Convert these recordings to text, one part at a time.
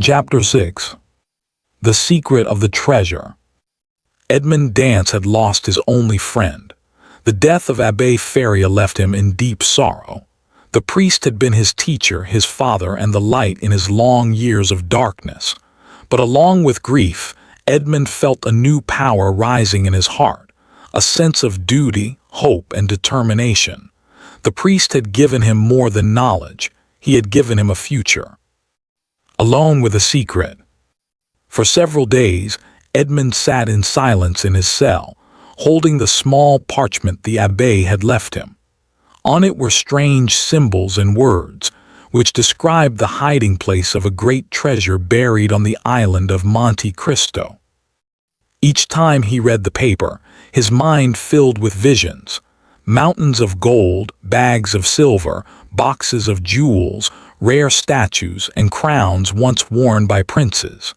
Chapter 6. The Secret of the Treasure. Edmond Dance had lost his only friend. The death of Abbé Faria left him in deep sorrow. The priest had been his teacher, his father, and the light in his long years of darkness. But along with grief, Edmond felt a new power rising in his heart, a sense of duty, hope, and determination. The priest had given him more than knowledge. He had given him a future. Alone with a secret. For several days, Edmond sat in silence in his cell, holding the small parchment the abbé had left him. On it were strange symbols and words, which described the hiding place of a great treasure buried on the island of Monte Cristo. Each time he read the paper, his mind filled with visions. Mountains of gold, bags of silver, boxes of jewels, rare statues, and crowns once worn by princes.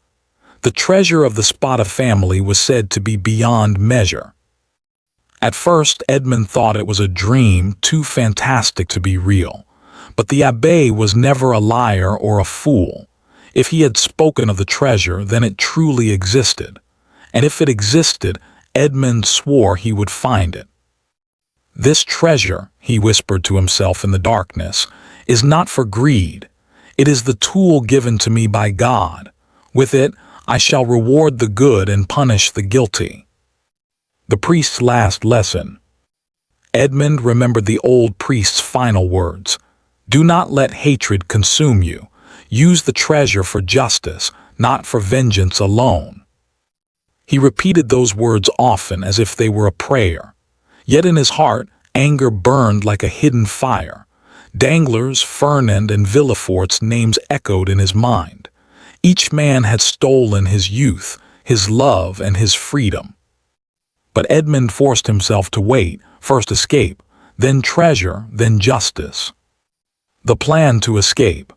The treasure of the Spada family was said to be beyond measure. At first, Edmond thought it was a dream too fantastic to be real. But the abbé was never a liar or a fool. If he had spoken of the treasure, then it truly existed. And if it existed, Edmond swore he would find it. "This treasure," he whispered to himself in the darkness, "is not for greed. It is the tool given to me by God. With it, I shall reward the good and punish the guilty." The priest's last lesson. Edmond remembered the old priest's final words. "Do not let hatred consume you. Use the treasure for justice, not for vengeance alone." He repeated those words often as if they were a prayer. Yet in his heart, anger burned like a hidden fire. Danglars, Fernand, and Villafort's names echoed in his mind. Each man had stolen his youth, his love, and his freedom. But Edmond forced himself to wait, first escape, then treasure, then justice. The plan to escape.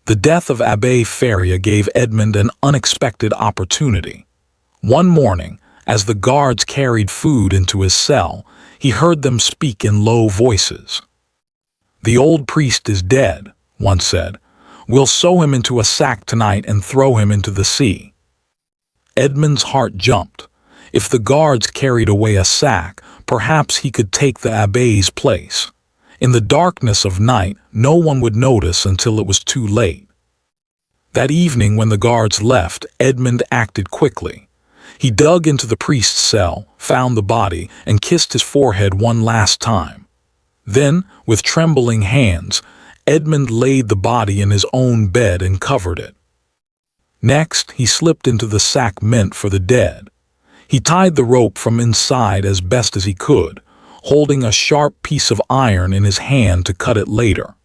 The death of Abbé Faria gave Edmond an unexpected opportunity. One morning, as the guards carried food into his cell, he heard them speak in low voices. "The old priest is dead," one said. "We'll sew him into a sack tonight and throw him into the sea." Edmond's heart jumped. If the guards carried away a sack, perhaps he could take the abbé's place. In the darkness of night, no one would notice until it was too late. That evening when the guards left, Edmond acted quickly. He dug into the priest's cell, found the body, and kissed his forehead one last time. Then, with trembling hands, Edmond laid the body in his own bed and covered it. Next, he slipped into the sack meant for the dead. He tied the rope from inside as best as he could, holding a sharp piece of iron in his hand to cut it later.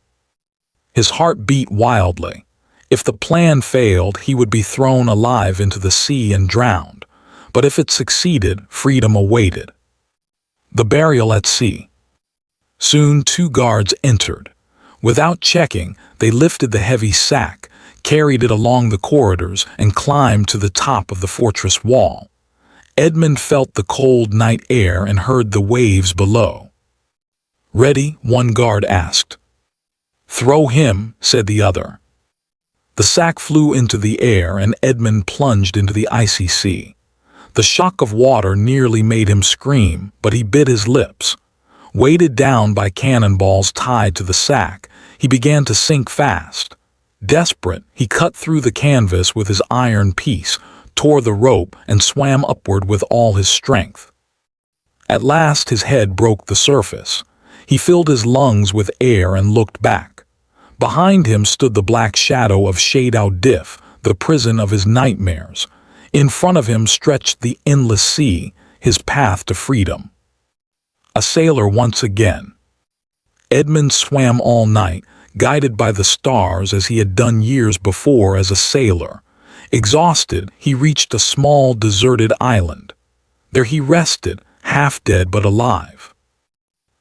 His heart beat wildly. If the plan failed, he would be thrown alive into the sea and drowned. But if it succeeded, freedom awaited. The burial at sea. Soon 2 guards entered. Without checking, they lifted the heavy sack, carried it along the corridors, and climbed to the top of the fortress wall. Edmond felt the cold night air and heard the waves below. "Ready?" one guard asked. "Throw him," said the other. The sack flew into the air and Edmond plunged into the icy sea. The shock of water nearly made him scream, but he bit his lips. Weighted down by cannonballs tied to the sack, he began to sink fast. Desperate, he cut through the canvas with his iron piece, tore the rope, and swam upward with all his strength. At last his head broke the surface. He filled his lungs with air and looked back. Behind him stood the black shadow of Shade Dif, the prison of his nightmares. In front of him stretched the endless sea, his path to freedom. A sailor once again. Edmond swam all night, guided by the stars as he had done years before as a sailor. Exhausted, he reached a small deserted island. There he rested, half dead but alive.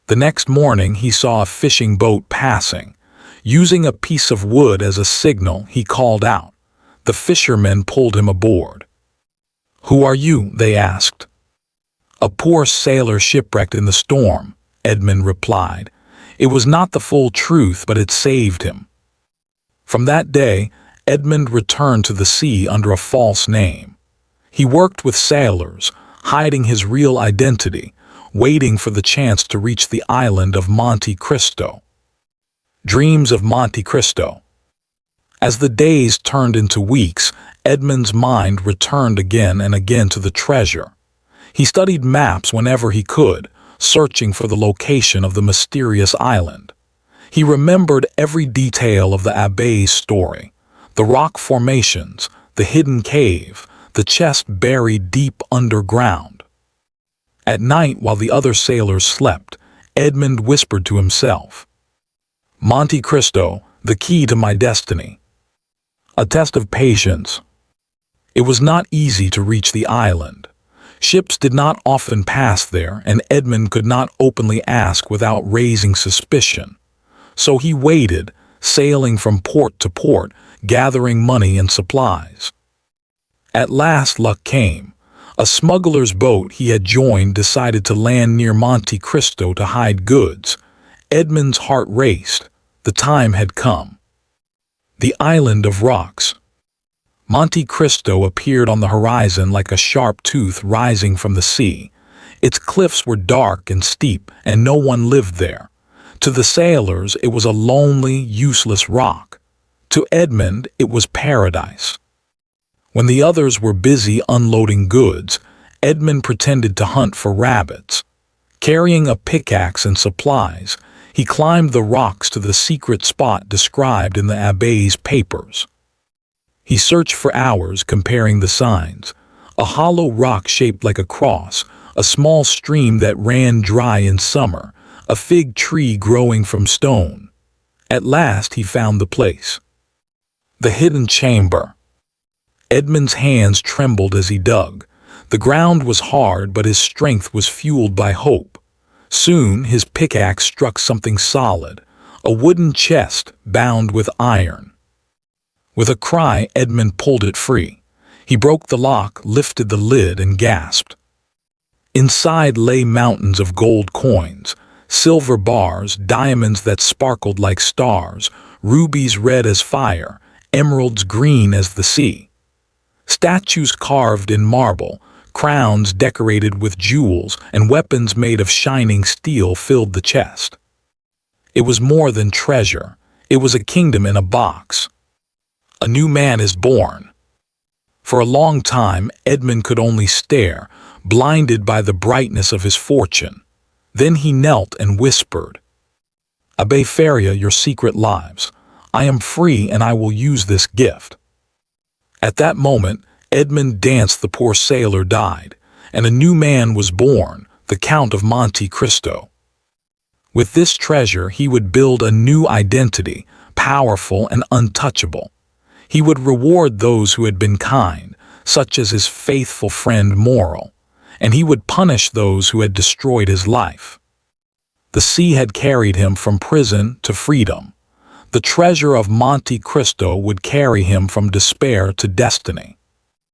The next morning he saw a fishing boat passing. Using a piece of wood as a signal, he called out. The fishermen pulled him aboard. "Who are you?" they asked. "A poor sailor shipwrecked in the storm," Edmond replied. It was not the full truth, but it saved him. From that day, Edmund returned to the sea under a false name. He worked with sailors, hiding his real identity, waiting for the chance to reach the island of Monte Cristo. Dreams of Monte Cristo. As the days turned into weeks, Edmund's mind returned again and again to the treasure. He studied maps whenever he could, searching for the location of the mysterious island. He remembered every detail of the Abbé's story: the rock formations, the hidden cave, the chest buried deep underground. At night, while the other sailors slept, Edmund whispered to himself, "Monte Cristo, the key to my destiny." A test of patience. It was not easy to reach the island. Ships did not often pass there, and Edmund could not openly ask without raising suspicion. So he waited, sailing from port to port, gathering money and supplies. At last luck came. A smuggler's boat he had joined decided to land near Monte Cristo to hide goods. Edmund's heart raced. The time had come. The Island of Rocks. Monte Cristo appeared on the horizon like a sharp tooth rising from the sea. Its cliffs were dark and steep, and no one lived there. To the sailors, it was a lonely, useless rock. To Edmund, it was paradise. When the others were busy unloading goods, Edmund pretended to hunt for rabbits. Carrying a pickaxe and supplies, he climbed the rocks to the secret spot described in the Abbé's papers. He searched for hours, comparing the signs: a hollow rock shaped like a cross, a small stream that ran dry in summer, a fig tree growing from stone. At last he found the place. The hidden chamber. Edmund's hands trembled as he dug. The ground was hard, but his strength was fueled by hope. Soon his pickaxe struck something solid, a wooden chest bound with iron. With a cry, Edmund pulled it free. He broke the lock, lifted the lid, and gasped. Inside lay mountains of gold coins, silver bars, diamonds that sparkled like stars, rubies red as fire, emeralds green as the sea. Statues carved in marble, crowns decorated with jewels, and weapons made of shining steel filled the chest. It was more than treasure. It was a kingdom in a box. A new man is born. For a long time, Edmund could only stare, blinded by the brightness of his fortune. Then he knelt and whispered, "Abbé Faria, your secret lives. I am free, and I will use this gift." At that moment, Edmund danced. The poor sailor died, and a new man was born, the Count of Monte Cristo. With this treasure, he would build a new identity, powerful and untouchable. He would reward those who had been kind, such as his faithful friend Morrel, and he would punish those who had destroyed his life. The sea had carried him from prison to freedom. The treasure of Monte Cristo would carry him from despair to destiny.